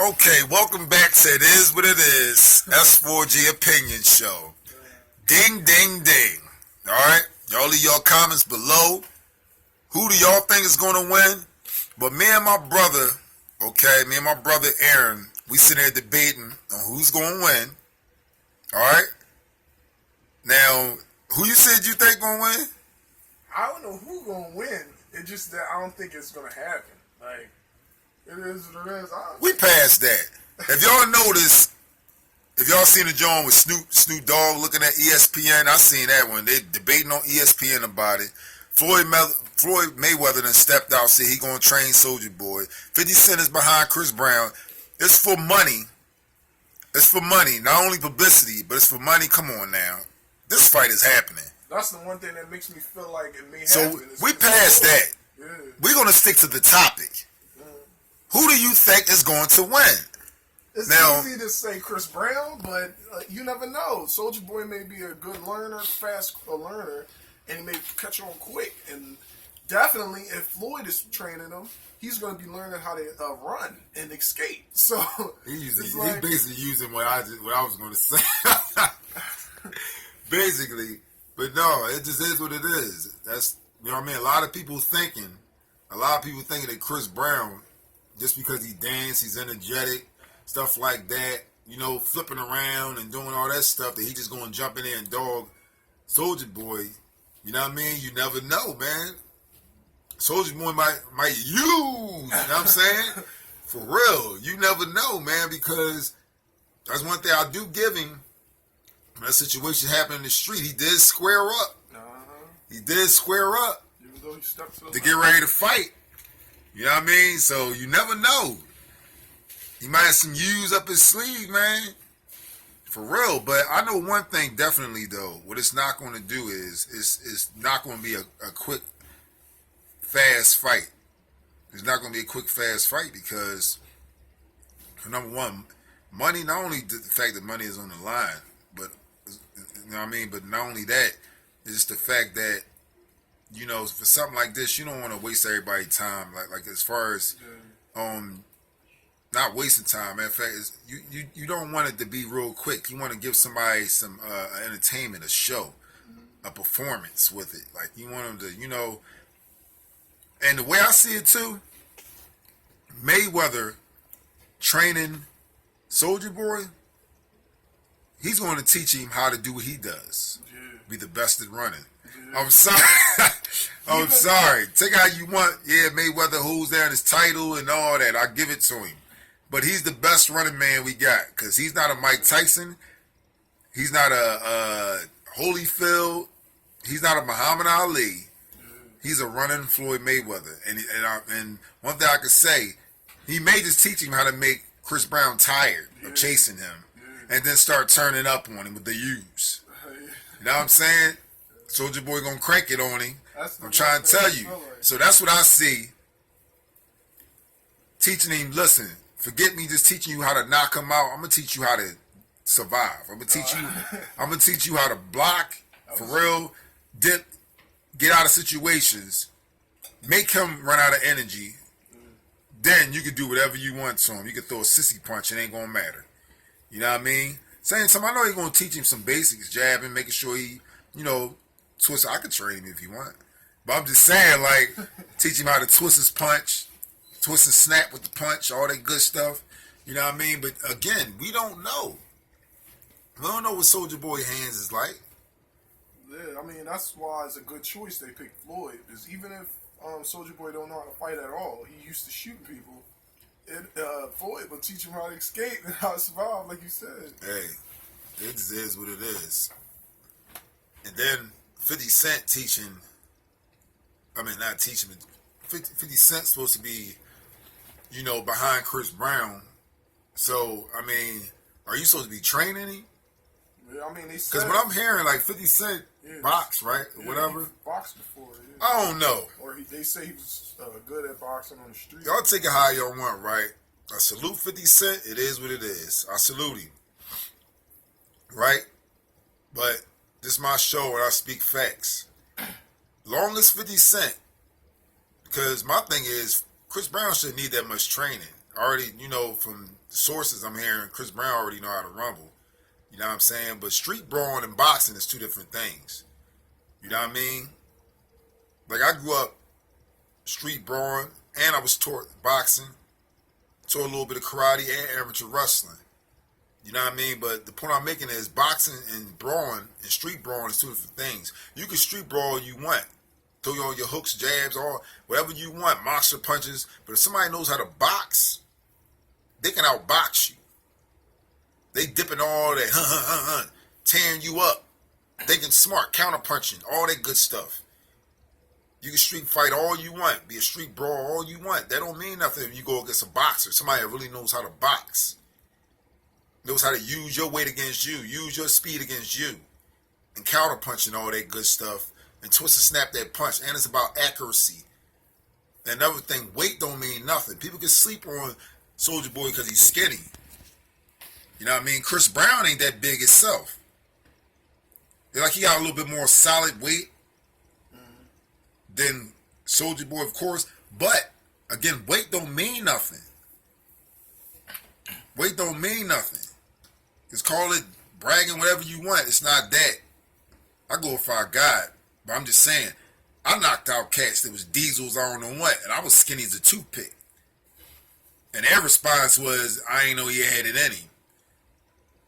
Okay, welcome back to It Is What It Is, S.4.G Opinion Show. Ding, ding, ding. Alright, y'all leave your comments below. Who do y'all think is going to win? But me and my brother, Aaron, we sitting there debating on who's going to win. Alright? Now, who you said you think going to win? I don't know who's going to win. It's just that I don't think it's going to happen. Like, it is what it is. We passed that. If y'all notice, if y'all seen the joint with Snoop Dogg looking at ESPN, I seen that one. They debating on ESPN about it. Floyd Mayweather then stepped out, said he gonna train Soulja Boy. 50 Cent is behind Chris Brown. It's for money. It's for money. Not only publicity, but it's for money. Come on now. This fight is happening. That's the one thing that makes me feel like it may so happen. So we passed that. Yeah. We're gonna stick to the topic. Who do you think is going to win? It's easy to say Chris Brown, but you never know. Soulja Boy may be a good learner, fast learner, and he may catch on quick. And definitely, if Floyd is training him, he's going to be learning how to run and escape. So he's basically using what I was going to say. Basically, but no, it just is what it is. That's, you know what I mean. A lot of people thinking that Chris Brown, just because he dance, he's energetic, stuff like that, you know, flipping around and doing all that stuff, that he just going to jump in there and dog Soulja Boy. You know what I mean? You never know, man. Soulja Boy might use, you know what I'm saying? For real. You never know, man, because that's one thing I do give him. When that situation happened in the street, he did square up. He did square up even though he stuck to get ready to fight. You know what I mean? So you never know. He might have some use up his sleeve, man. For real. But I know one thing definitely, though. What it's not going to do is it's not going to be a quick, fast fight. It's not going to be a quick, fast fight because, number one, money, not only the fact that money is on the line, but, you know what I mean? But not only that, it's just the fact that, you know, for something like this, you don't want to waste everybody's time. Like as far as not wasting time. Matter of fact, you don't want it to be real quick. You want to give somebody some entertainment, a show, a performance with it. Like you want them to, you know. And the way I see it too, Mayweather training Soulja Boy, he's going to teach him how to do what he does. Be the best at running. I'm sorry. I'm sorry. Take how you want. Yeah, Mayweather holds down his title and all that. I give it to him. But he's the best running man we got. Because he's not a Mike Tyson. He's not a Holyfield. He's not a Muhammad Ali. He's a running Floyd Mayweather. And one thing I could say, he may just teach him how to make Chris Brown tired of chasing him. And then start turning up on him with the U's. You know what I'm saying? Soulja Boy gonna crank it on him. I'm trying to tell you. So that's what I see. Teaching him, listen, forget me just teaching you how to knock him out. I'm gonna teach you how to survive. I'm gonna teach you how to block, for real, dip, get out of situations, make him run out of energy. Then you can do whatever you want to him. You can throw a sissy punch, it ain't gonna matter. You know what I mean? Same time, I know you're gonna teach him some basics, jabbing, making sure he, you know, twist. I could train him if you want, but I'm just saying, like, teach him how to twist his punch, twist and snap with the punch, all that good stuff. You know what I mean? But again, we don't know. We don't know what Soulja Boy hands is like. Yeah, I mean that's why it's a good choice they picked Floyd. Because even if Soulja Boy don't know how to fight at all, he used to shoot people. Floyd will teach him how to escape and how to survive, like you said. Hey, it just is what it is. And then 50 Cent teaching, I mean, not teaching, but 50 Cent's supposed to be, you know, behind Chris Brown. So, I mean, are you supposed to be training him? Yeah, I mean, they said... Because what I'm hearing, like, 50 Cent box, right? Or whatever. He boxed before, I don't know. Or they say he was good at boxing on the street. Y'all take it how y'all want, right? I salute 50 Cent. It is what it is. I salute him. Right? But this is my show and I speak facts. Long as 50 Cent, because my thing is, Chris Brown shouldn't need that much training. already, from sources I'm hearing, Chris Brown already know how to rumble. You know what I'm saying? But street brawling and boxing is two different things. You know what I mean? Like, I grew up street brawling, and I was taught boxing, taught a little bit of karate and amateur wrestling. You know what I mean? But the point I'm making is boxing and brawling and street brawling is two different things. You can street brawl all you want. Throw you on your hooks, jabs, all whatever you want, monster punches. But if somebody knows how to box, they can outbox you. They dipping all that, tearing you up. Thinking smart, counter punching, all that good stuff. You can street fight all you want, be a street brawl all you want. That don't mean nothing if you go against a boxer. Somebody that really knows how to box. Knows how to use your weight against you, use your speed against you. And counter punching all that good stuff. And twist and snap that punch. And it's about accuracy. And another thing, weight don't mean nothing. People can sleep on Soulja Boy because he's skinny. You know what I mean? Chris Brown ain't that big himself. They're like he got a little bit more solid weight than Soulja Boy, of course. But, again, weight don't mean nothing. Weight don't mean nothing. Just call it bragging, whatever you want. It's not that. I glorify God. But I'm just saying, I knocked out cats that was diesels, I don't know what, and I was skinny as a toothpick. And their response was, I ain't know he had it in him.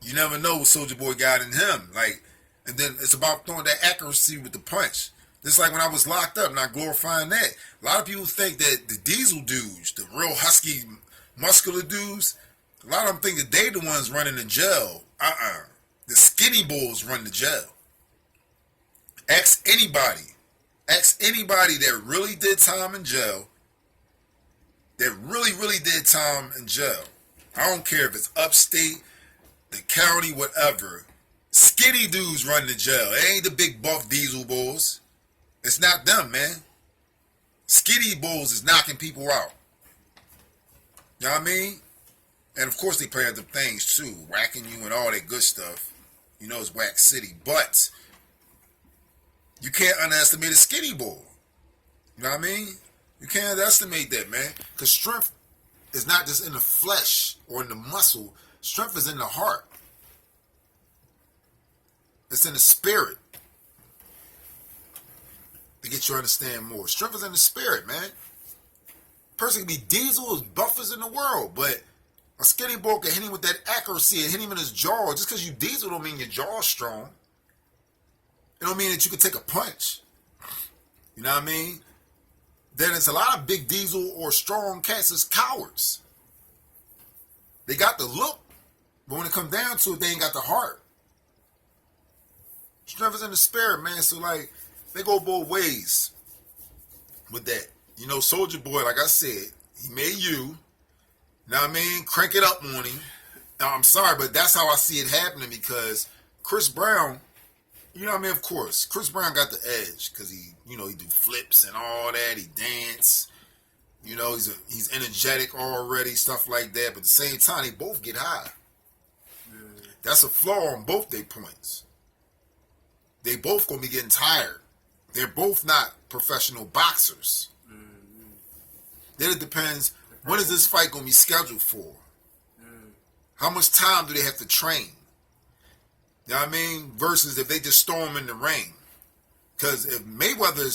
You never know what Soulja Boy got in him. Like, and then it's about throwing that accuracy with the punch. Just like when I was locked up, not glorifying that. A lot of people think that the diesel dudes, the real husky, muscular dudes, a lot of them think that they the ones running the jail. The skinny bulls run the jail. Ask anybody that really did time in jail, that really, really did time in jail. I don't care if it's upstate, the county, whatever. Skinny dudes run the jail. It ain't the big buff diesel bulls. It's not them, man. Skinny bulls is knocking people out. You know what I mean? And of course they play other things too, whacking you and all that good stuff. You know it's whack city, but you can't underestimate a skinny bull. You know what I mean? You can't underestimate that, man. Because strength is not just in the flesh or in the muscle. Strength is in the heart. It's in the spirit. To get you to understand more. Strength is in the spirit, man. Person can be diesel as buff as in the world, but a skinny boy can hit him with that accuracy and hit him in his jaw. Just because you diesel don't mean your jaw's strong. It don't mean that you can take a punch. You know what I mean? Then it's a lot of big diesel or strong cats as cowards. They got the look, but when it comes down to it, they ain't got the heart. Strength is in the spirit, man. So, like, they go both ways with that. You know, Soulja Boy, like I said, he made you. Know what I mean? Crank it up on him. Now, I'm sorry, but that's how I see it happening because Chris Brown, you know what I mean? Of course, Chris Brown got the edge because he do flips and all that. He dance. You know, he's energetic already, stuff like that. But at the same time, they both get high. Yeah. That's a flaw on both their points. They both gonna be getting tired. They're both not professional boxers. Mm-hmm. Then it depends. When is this fight going to be scheduled for? How much time do they have to train? You know what I mean? Versus if they just storm in the ring. Because if Mayweather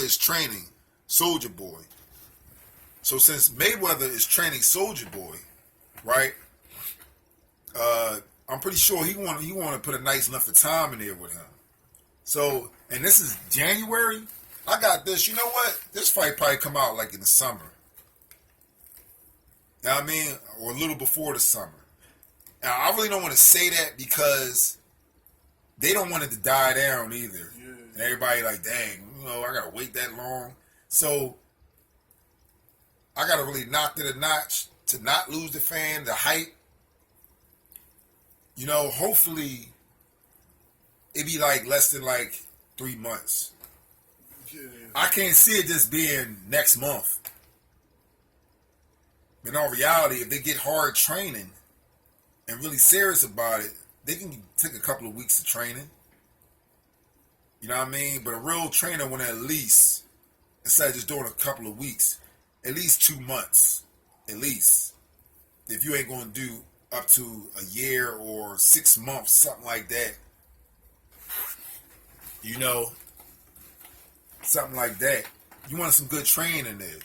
is training Soulja Boy. So since Mayweather is training Soulja Boy, right? I'm pretty sure he want to put a nice length of time in there with him. So, and this is January. I got this. You know what? This fight probably come out like in the summer. You know what I mean? Or a little before the summer. Now, I really don't want to say that because they don't want it to die down either. Yeah. And everybody like, dang, I got to wait that long. So, I got to really knock it a notch to not lose the fan, the hype. Hopefully, it be like less than like 3 months. Yeah. I can't see it just being next month. In all reality, if they get hard training and really serious about it, they can take a couple of weeks of training. You know what I mean? But a real trainer want to at least, instead of just doing a couple of weeks, at least 2 months, at least. If you ain't gonna do up to a year or 6 months, something like that. You know, something like that. You want some good training in there.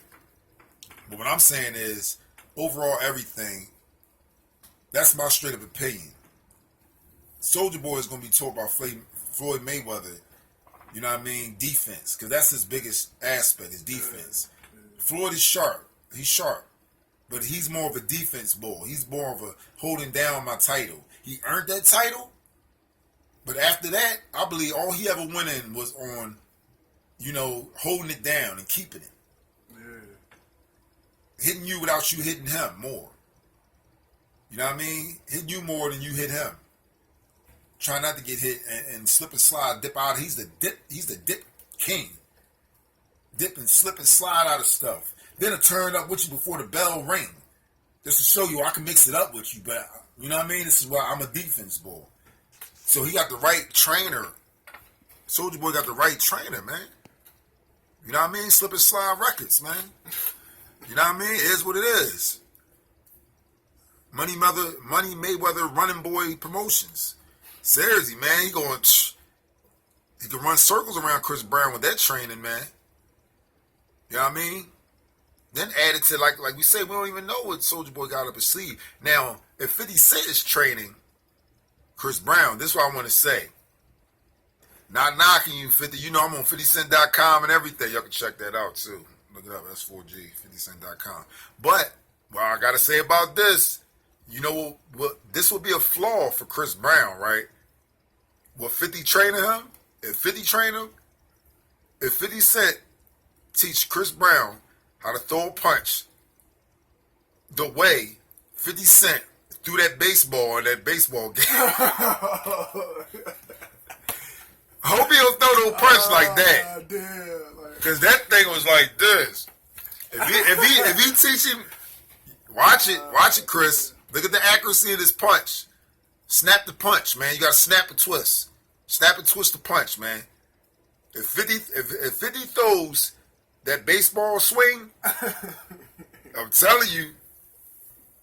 But what I'm saying is, overall everything, that's my straight up opinion. Soulja Boy is going to be taught by Floyd Mayweather, you know what I mean, defense. Because that's his biggest aspect, is defense. Floyd is sharp. He's sharp. But he's more of a defense bull. He's more of a holding down my title. He earned that title. But after that, I believe all he ever went in was on, you know, holding it down and keeping it. Hitting you without you hitting him more. You know what I mean? Hitting you more than you hit him. Try not to get hit and slip and slide, dip out. He's the dip king. Dip and slip and slide out of stuff. Then it turn up with you before the bell ring. Just to show you I can mix it up with you, but you know what I mean? This is why I'm a defense bull. So he got the right trainer. Soulja Boy got the right trainer, man. You know what I mean? Slip and slide records, man. You know what I mean? It is what it is. Money Mayweather Running Boy Promotions. Seriously, man, he can run circles around Chris Brown with that training, man. You know what I mean? Then add it to, like we say, we don't even know what Soulja Boy got up his sleeve. Now, if 50 Cent is training Chris Brown, this is what I want to say. Not knocking you, 50. You know I'm on 50cent.com and everything. Y'all can check that out, too. Look it up, S4.G, 50cent.com. But, what I got to say about this, you know what? This would be a flaw for Chris Brown, right? Will 50 training him? If 50 train him, if 50 Cent teach Chris Brown how to throw a punch the way 50 Cent threw that baseball in that baseball game. I hope he don't throw no punch like that. Because that thing was like this. If he teach him, watch it, Chris. Look at the accuracy of this punch. Snap the punch, man. You got to snap and twist. Snap and twist the punch, man. If 50 throws that baseball swing, I'm telling you,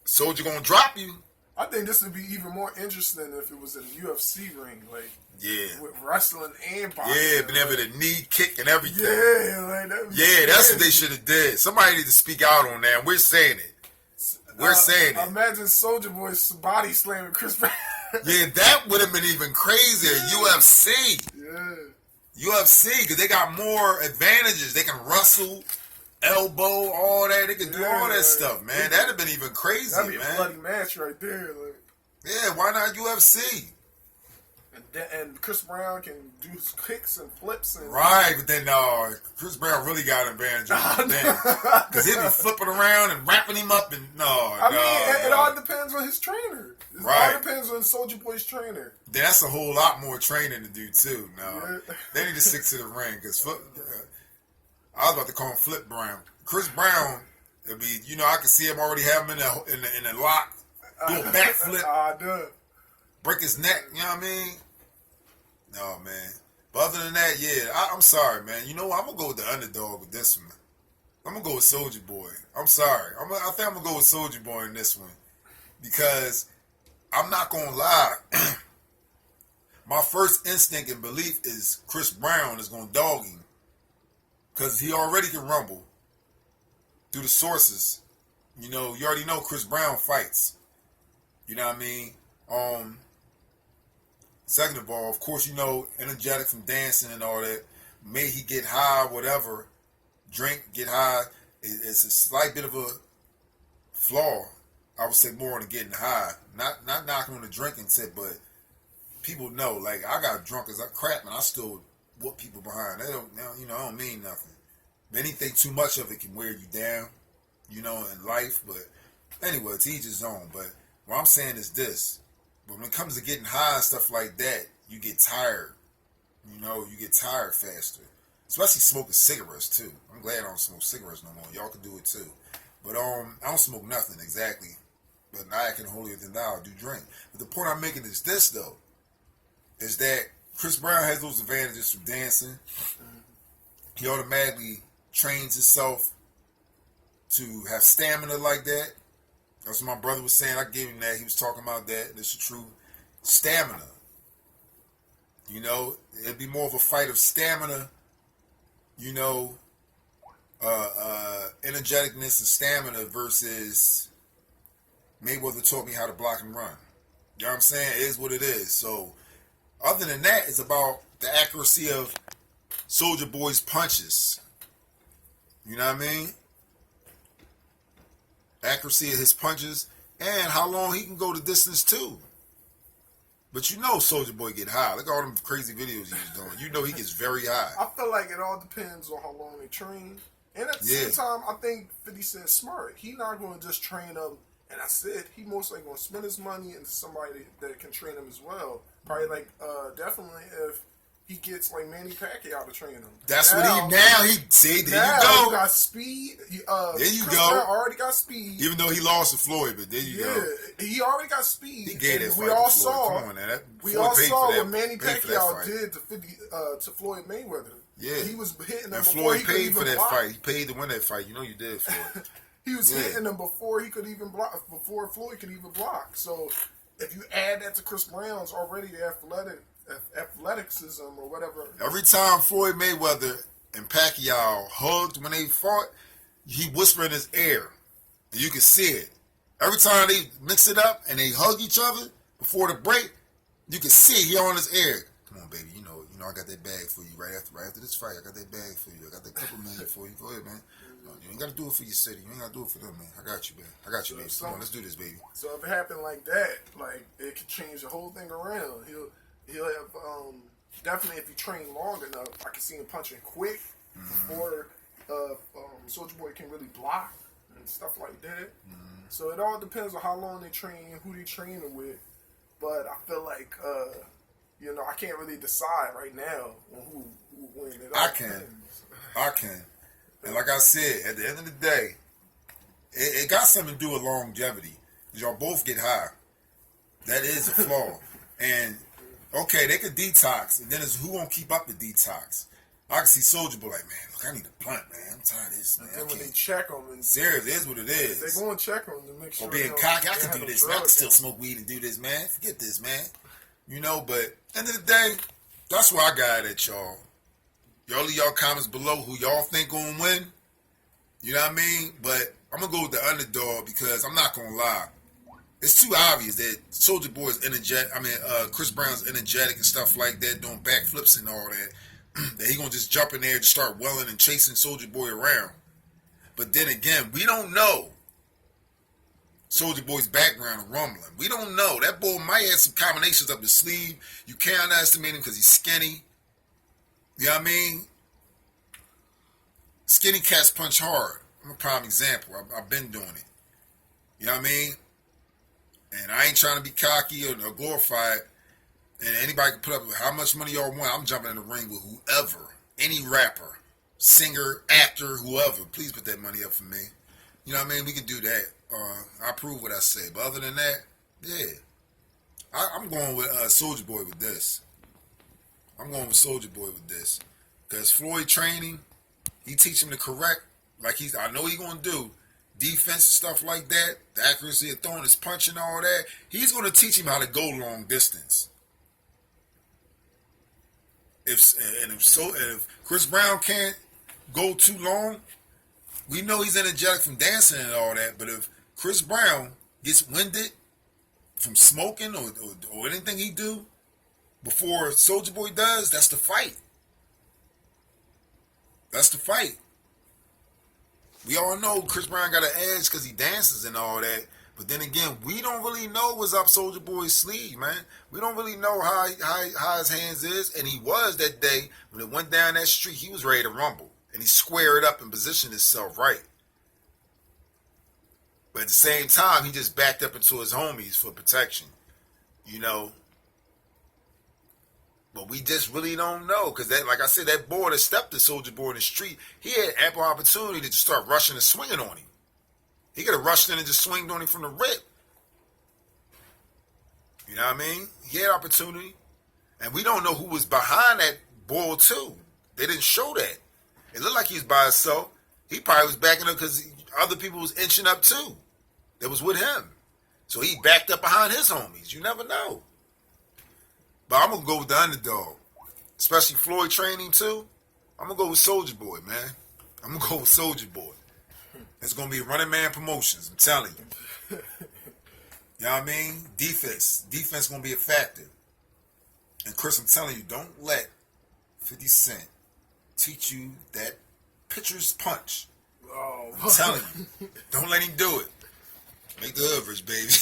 Soulja gonna drop you. I think this would be even more interesting if it was in a UFC ring, like with wrestling and boxing. Yeah, been able to knee kick and everything. Yeah, that's what they should have did. Somebody need to speak out on that. We're saying it. We're saying it. Imagine Soulja Boy's body slamming Chris Brown. Yeah, that would have been even crazier. UFC. Yeah. UFC, because they got more advantages. They can wrestle, elbow, all that. They can do all that stuff, man. That'd have been even crazy, that'd be man. A bloody match right there. Like. Yeah, why not UFC? And Chris Brown can do kicks and flips. And right, but then Chris Brown really got an advantage over them. Because he'd be flipping around and wrapping him up. And I mean, it all depends on his trainer. It all depends on Soulja Boy's trainer. That's a whole lot more training to do, too. No, they need to stick to the ring. Because I was about to call him Flip Brown. Chris Brown, I mean, you know, I can see him already have him in a lock, do a backflip, break his neck, you know what I mean? No, man. But other than that, I'm sorry, man. You know what? I'm going to go with the underdog with this one. I'm going to go with Soulja Boy. I'm sorry. I think I'm going to go with Soulja Boy in this one. Because I'm not going to lie. My first instinct and belief is Chris Brown is going to dog him. Because he already can rumble through the sources. You know, you already know Chris Brown fights. You know what I mean? Second of all, of course, you know, energetic from dancing and all that. May he get high, whatever. Drink, get high. It's a slight bit of a flaw. I would say more on the getting high. Not knocking on the drinking tip, but people know. Like, I got drunk as crap, and I still whoop people behind. They don't, you know, I don't mean nothing. Anything too much of it can wear you down, you know, in life. But anyway, to each his own. But what I'm saying is this. But when it comes to getting high and stuff like that, you get tired. You know, you get tired faster. Especially smoking cigarettes, too. I'm glad I don't smoke cigarettes no more. Y'all can do it, too. But I don't smoke nothing, exactly. But now I can holier than thou do drink. But the point I'm making is this, though. Is that Chris Brown has those advantages from dancing. He automatically trains himself to have stamina like that. That's what my brother was saying. I gave him that. He was talking about that. That's the truth. Stamina. You know, it'd be more of a fight of stamina, you know, energeticness and stamina versus Mayweather taught me how to block and run. You know what I'm saying? It is what it is. So, other than that, it's about the accuracy of Soulja Boy's punches. You know what I mean? Accuracy of his punches and how long he can go the distance too. But you know Soulja Boy get high. Look at all them crazy videos he's doing. You know he gets very high. I feel like it all depends on how long they train. And at the same time, I think 50 Cent's smart. He not going to just train them and that's it. He most likely going to spend his money into somebody that can train him as well. Probably like, definitely if he gets like Manny Pacquiao to train him. That's now, what he see. There you go. He got speed. There you Chris go. Brown already got speed. Even though he lost to Floyd, but there you go. He already got speed. He gave that fight we all to Floyd. saw. Come on, man. We all saw what Manny Pacquiao did to Floyd Mayweather. Yeah, he was hitting him. And before Floyd he could paid even for that block. fight. He paid to win that fight. You know you did, Floyd. He was hitting him before he could even block. Before Floyd could even block. So if you add that to Chris Brown's already athleticism or whatever. Every time Floyd Mayweather and Pacquiao hugged when they fought, he whispered in his ear. And you can see it. Every time they mix it up and they hug each other before the break, you can see it here on his ear. Come on, baby. You know, I got that bag for you right after this fight. I got that bag for you. I got that couple million for you. Go ahead, man. You ain't got to do it for your city. You ain't got to do it for them, man. I got you, man. I got you, baby. Come on, let's do this, baby. So if it happened like that, like it could change the whole thing around. He'll have definitely if you train long enough, I can see him punching quick before Soulja Boy can really block and stuff like that. So it all depends on how long they train, who they training with. But I feel like I can't really decide right now on who win it. I can. And like I said, at the end of the day, it got something to do with longevity. Y'all both get high. That is a flaw. And okay, they could detox, and then it's who won't keep up the detox. I can see Soulja Boy like, man, look, I need a blunt, man. I'm tired of this, man. And then when they check them, and serious, it is what it is. They go and check them to make sure. Or being cocky, I can do this, man. I can still smoke weed and do this, man. Forget this, man. You know, but end of the day, that's where I got it at, y'all. Y'all leave y'all comments below who y'all think gonna win. You know what I mean? But I'm gonna go with the underdog because I'm not gonna lie. It's too obvious that Soulja Boy is energetic. Chris Brown's energetic and stuff like that, doing backflips and all that. That he gonna just jump in there and start welling and chasing Soulja Boy around. But then again, we don't know Soulja Boy's background of rumbling. We don't know. That boy might have some combinations up his sleeve. You can't underestimate him because he's skinny. You know what I mean? Skinny cats punch hard. I'm a prime example. I've been doing it. You know what I mean? And I ain't trying to be cocky or glorified. And anybody can put up how much money y'all want. I'm jumping in the ring with whoever. Any rapper, singer, actor, whoever. Please put that money up for me. You know what I mean? We can do that. I prove what I say. But other than that, yeah. I'm going with Soulja Boy with this. I'm going with Soulja Boy with this. Because Floyd training, he teach him the correct, like I know he's going to do, defense and stuff like that, the accuracy of throwing his punch and all that. He's going to teach him how to go long distance. If Chris Brown can't go too long, we know he's energetic from dancing and all that, but if Chris Brown gets winded from smoking or anything he do, before Soulja Boy does, that's the fight. That's the fight. We all know Chris Brown got an edge because he dances and all that. But then again, we don't really know what's up Soulja Boy's sleeve, man. We don't really know how his hands is. And he was that day when it went down that street, he was ready to rumble. And he squared up and positioned himself right. But at the same time, he just backed up into his homies for protection. You know. But we just really don't know. Because, like I said, that boy that stepped to Soulja Boy in the street, he had ample opportunity to just start rushing and swinging on him. He could have rushed in and just swinged on him from the rip. You know what I mean? He had opportunity. And we don't know who was behind that bull, too. They didn't show that. It looked like he was by himself. He probably was backing up because other people was inching up too. That was with him. So he backed up behind his homies. You never know. But I'm going to go with the underdog. Especially Floyd training too. I'm going to go with Soulja Boy, man. I'm going to go with Soulja Boy. It's going to be Running Man Promotions. I'm telling you. You know what I mean? Defense. Defense going to be a factor. And Chris, I'm telling you, don't let 50 Cent teach you that pitcher's punch. Oh, I'm telling you. Don't let him do it. Make the average, baby.